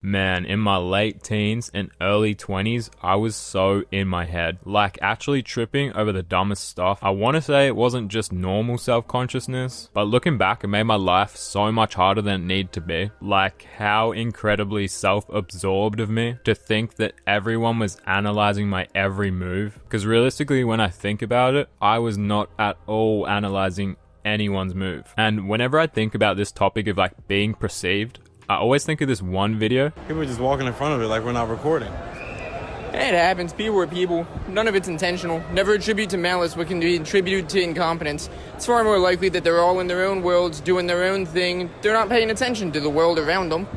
Man, in my late teens and early 20s, I was so in my head, like actually tripping over the dumbest stuff. I want to say it wasn't just normal self-consciousness, but looking back, it made my life so much harder than it needed to be. Like how incredibly self-absorbed of me to think that everyone was analyzing my every move. Because realistically, when I think about it, I was not at all analyzing anyone's move. And whenever I think about this topic of like being perceived, I always think of this one video. People are just walking in front of it like we're not recording. It happens. People are people. None of it's intentional. Never attribute to malice what can be attributed to incompetence. It's far more likely that they're all in their own worlds, doing their own thing. They're not paying attention to the world around them.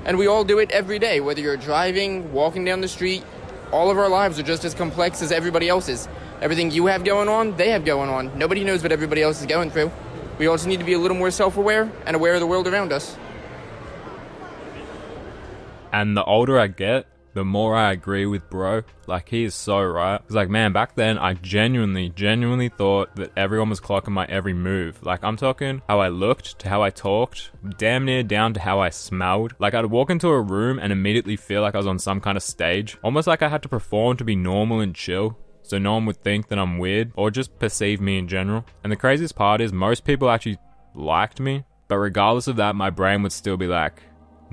And we all do it every day, whether you're driving, walking down the street. All of our lives are just as complex as everybody else's. Everything you have going on, they have going on. Nobody knows what everybody else is going through. We also need to be a little more self-aware and aware of the world around us. And the older I get, the more I agree with bro. Like, he is so right. It's like, man, back then, I genuinely thought that everyone was clocking my every move. Like, I'm talking how I looked to how I talked, damn near down to how I smelled. Like, I'd walk into a room and immediately feel like I was on some kind of stage. Almost like I had to perform to be normal and chill, so no one would think that I'm weird or just perceive me in general. And the craziest part is most people actually liked me, but regardless of that, my brain would still be like,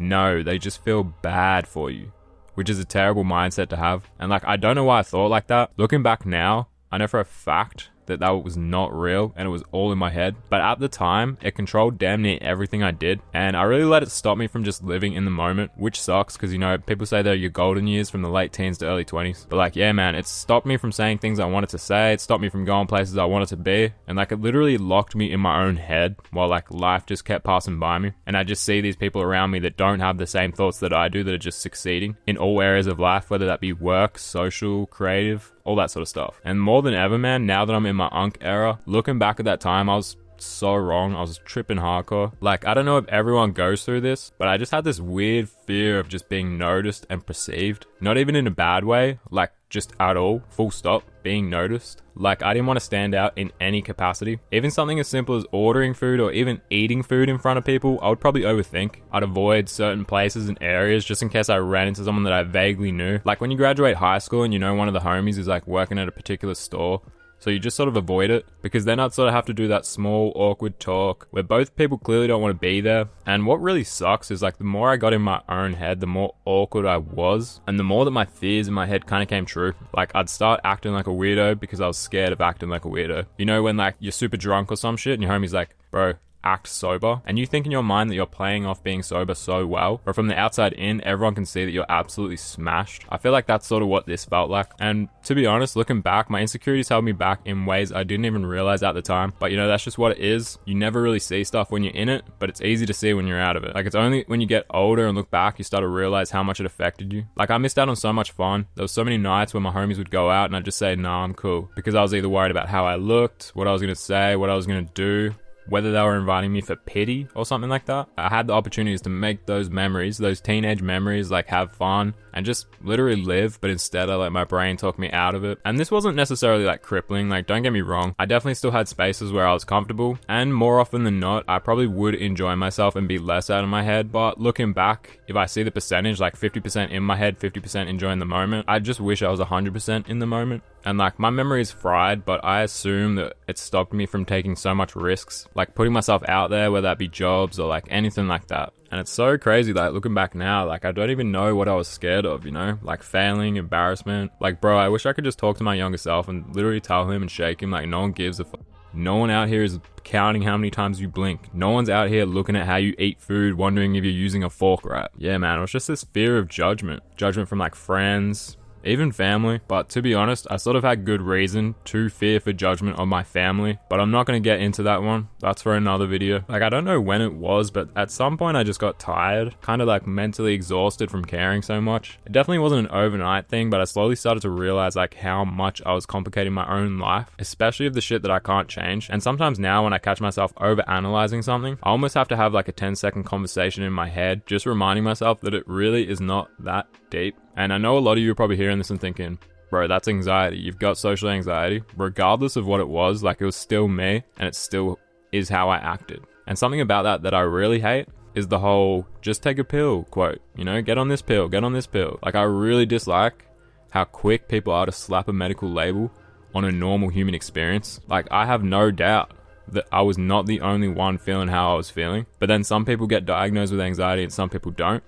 no, they just feel bad for you, which is a terrible mindset to have. And like, I don't know why I thought like that. Looking back now, I know for a fact that that was not real and it was all in my head. But at the time, it controlled damn near everything I did. And I really let it stop me from just living in the moment, which sucks because, you know, people say they're your golden years from the late teens to early 20s. But like, yeah, man, it stopped me from saying things I wanted to say. It stopped me from going places I wanted to be. And like, it literally locked me in my own head while like life just kept passing by me. And I just see these people around me that don't have the same thoughts that I do, that are just succeeding in all areas of life, whether that be work, social, creative, all that sort of stuff. And more than ever, man, now that I'm in my unk era, looking back at that time, I was so wrong. I was tripping hardcore. Like, I don't know if everyone goes through this, but I just had this weird fear of just being noticed and perceived. Not even in a bad way, like just at all, full stop, being noticed. Like, I didn't want to stand out in any capacity. Even something as simple as ordering food or even eating food in front of people, I would probably overthink. I'd avoid certain places and areas just in case I ran into someone that I vaguely knew. Like when you graduate high school and you know one of the homies is like working at a particular store, so you just sort of avoid it because then I'd sort of have to do that small, awkward talk where both people clearly don't want to be there. And what really sucks is like the more I got in my own head, the more awkward I was and the more that my fears in my head kind of came true. Like I'd start acting like a weirdo because I was scared of acting like a weirdo. You know, when like you're super drunk or some shit and your homie's like, bro, act sober, and you think in your mind that you're playing off being sober so well, but from the outside in, everyone can see that you're absolutely smashed. I feel like that's sort of what this felt like. And to be honest, looking back, my insecurities held me back in ways I didn't even realize at the time. But you know, that's just what it is. You never really see stuff when you're in it, but it's easy to see when you're out of it. Like, it's only when you get older and look back, you start to realize how much it affected you. Like, I missed out on so much fun. There was so many nights where my homies would go out and I'd just say, nah, I'm cool, because I was either worried about how I looked, what I was going to say, what I was going to do, whether they were inviting me for pity or something like that. I had the opportunities to make those memories, those teenage memories, like have fun and just literally live, but instead I let my brain talk me out of it. And this wasn't necessarily like crippling, like don't get me wrong, I definitely still had spaces where I was comfortable, and more often than not, I probably would enjoy myself and be less out of my head. But looking back, if I see the percentage, like 50% in my head, 50% enjoying the moment, I just wish I was 100% in the moment. And like, my memory is fried, but I assume that it stopped me from taking so much risks, like putting myself out there, whether that be jobs or like anything like that. And it's so crazy, like looking back now, like I don't even know what I was scared of, you know, like failing, embarrassment. Like, bro, I wish I could just talk to my younger self and literally tell him and shake him like no one gives a fuck. No one out here is counting how many times you blink. No one's out here looking at how you eat food, wondering if you're using a fork right. Yeah, man, it was just this fear of judgment from like friends, even family. But to be honest, I sort of had good reason to fear for judgment of my family, but I'm not going to get into that one. That's for another video. Like, I don't know when it was, but at some point I just got tired, kind of like mentally exhausted from caring so much. It definitely wasn't an overnight thing, but I slowly started to realize like how much I was complicating my own life, especially of the shit that I can't change. And sometimes now when I catch myself over analyzing something, I almost have to have like a 10-second conversation in my head, just reminding myself that it really is not that deep. And I know a lot of you are probably hearing this and thinking, bro, that's anxiety. You've got social anxiety. Regardless of what it was, like it was still me and it still is how I acted. And something about that I really hate is the whole just take a pill quote, you know, get on this pill, get on this pill. Like, I really dislike how quick people are to slap a medical label on a normal human experience. Like, I have no doubt that I was not the only one feeling how I was feeling, but then some people get diagnosed with anxiety and some people don't,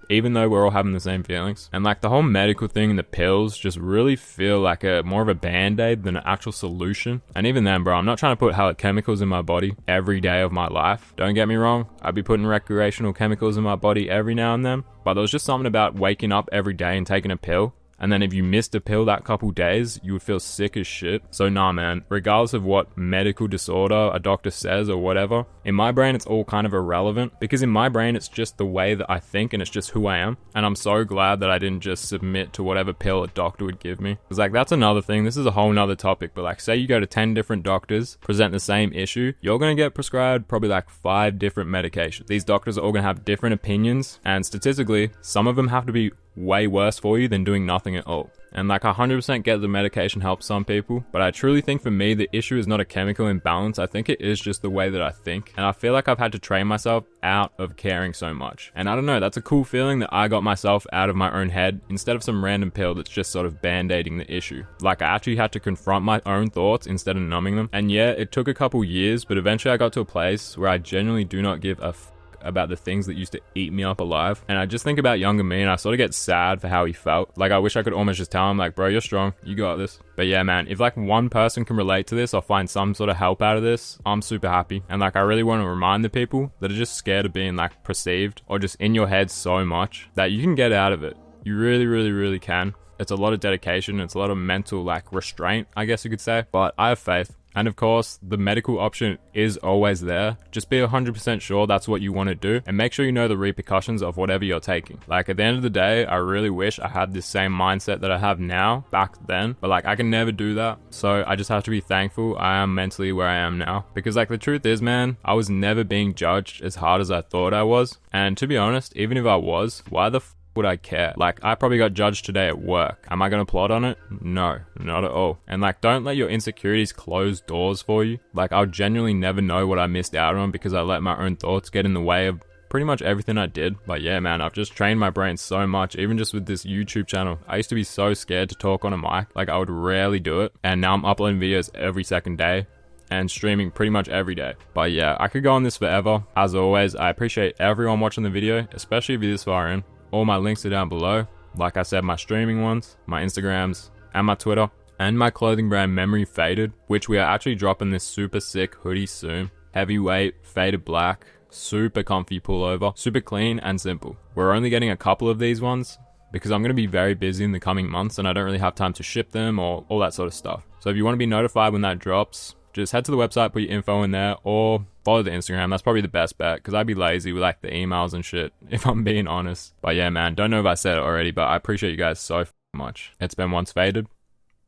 even though we're all having the same feelings. And like, the whole medical thing and the pills just really feel like a more of a band-aid than an actual solution. And even then, bro, I'm not trying to put hella chemicals in my body every day of my life. Don't get me wrong, I'd be putting recreational chemicals in my body every now and then, but there was just something about waking up every day and taking a pill, and then if you missed a pill that couple days, you would feel sick as shit. So nah, man, regardless of what medical disorder a doctor says or whatever, in my brain it's all kind of irrelevant, because in my brain it's just the way that I think and it's just who I am. And I'm so glad that I didn't just submit to whatever pill a doctor would give me. Because like, that's another thing, this is a whole nother topic, but like, say you go to 10 different doctors, present the same issue, you're gonna get prescribed probably like 5 different medications. These doctors are all gonna have different opinions, and statistically, some of them have to be way worse for you than doing nothing at all. And like, I 100% get the medication helps some people, but I truly think for me the issue is not a chemical imbalance. I think it is just the way that I think, and I feel like I've had to train myself out of caring so much. And I don't know, that's a cool feeling that I got myself out of my own head instead of some random pill that's just sort of band-aiding the issue. Like, I actually had to confront my own thoughts instead of numbing them. And yeah, it took a couple years, but eventually I got to a place where I genuinely do not give a about the things that used to eat me up alive. And I just think about younger me and I sort of get sad for how he felt. Like, I wish I could almost just tell him like, bro, you're strong, you got this. But yeah, man, if like one person can relate to this or find some sort of help out of this, I'm super happy. And like, I really want to remind the people that are just scared of being like perceived or just in your head so much that you can get out of it. You really, really, really can. It's a lot of dedication. It's a lot of mental like restraint, I guess you could say, but I have faith. And of course, the medical option is always there. Just be 100% sure that's what you want to do, and make sure you know the repercussions of whatever you're taking. Like, at the end of the day, I really wish I had this same mindset that I have now back then, but like, I can never do that. So I just have to be thankful I am mentally where I am now. Because like, the truth is, man, I was never being judged as hard as I thought I was. And to be honest, even if I was, why the would I care? Like, I probably got judged today at work. Am I gonna plot on it? No, not at all. And like, don't let your insecurities close doors for you. Like, I'll genuinely never know what I missed out on because I let my own thoughts get in the way of pretty much everything I did. But yeah, man, I've just trained my brain so much, even just with this YouTube channel. I used to be so scared to talk on a mic. Like, I would rarely do it, and now I'm uploading videos every second day and streaming pretty much every day. But yeah, I could go on this forever. As always, I appreciate everyone watching the video, especially if you're this far in. All my links are down below. Like I said, my streaming ones, my Instagrams, and my Twitter, and my clothing brand Memory Faded, which we are actually dropping this super sick hoodie soon. Heavyweight, faded black, super comfy pullover, super clean and simple. We're only getting a couple of these ones because I'm going to be very busy in the coming months and I don't really have time to ship them or all that sort of stuff. So if you want to be notified when that drops, just head to the website, put your info in there, or follow the Instagram. That's probably the best bet, because I'd be lazy with like the emails and shit, if I'm being honest. But yeah, man, don't know if I said it already, but I appreciate you guys so much. It's been Once Faded.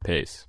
Peace.